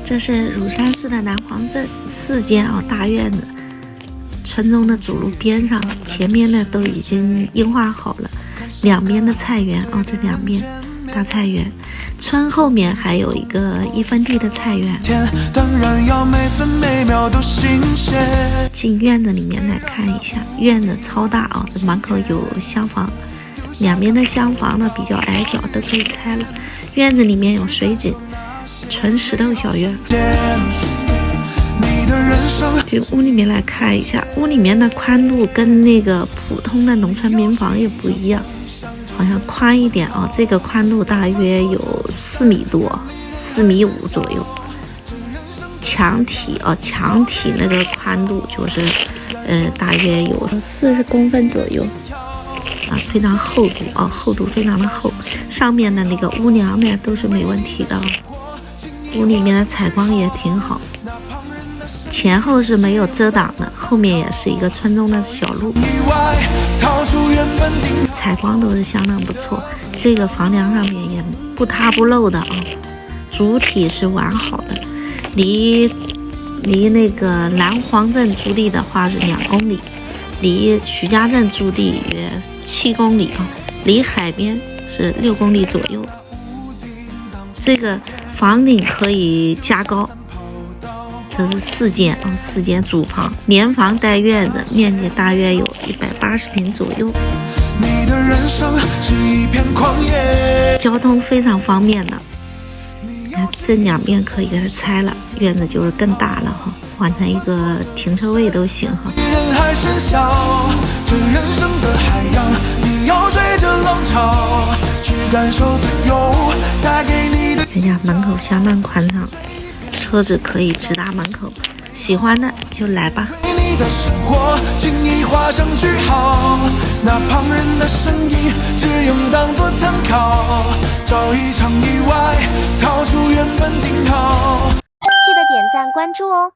这是乳山市的南黄镇4间大院子，村中的主路边上，前面呢都已经硬化好了，两边的菜园这两边大菜园，村后面还有一个1分地的菜园。进院子里面来看一下，院子超大这门口有厢房，两边的厢房呢比较矮小，都可以拆了。院子里面有水井，纯石头小院。进屋里面来看一下，屋里面的宽度跟那个普通的农村民房也不一样，好像宽一点这个宽度大约有4米多，4.5米左右。墙体那个宽度就是大约有40公分左右非常厚度厚度非常的厚。上面的那个屋梁呢都是没问题的屋里面的采光也挺好，前后是没有遮挡的，后面也是一个村中的小路，采光都是相当不错。这个房梁上面也不塌不漏的主体是完好的。离那个南黄镇租地的话是2公里，离徐家镇租地约7公里离海边是6公里左右。这个房顶可以加高，这是4间主房，连房带院子，面积大约有180平左右。交通非常方便的，这两边可以给它拆了，院子就是更大了换成一个停车位都行人家门口相当宽敞，车子可以直达门口，喜欢的就来吧。你的生活轻易画上句号，那旁人的声音只用当作参考，找一场意外，逃出原本定好。记得点赞关注哦。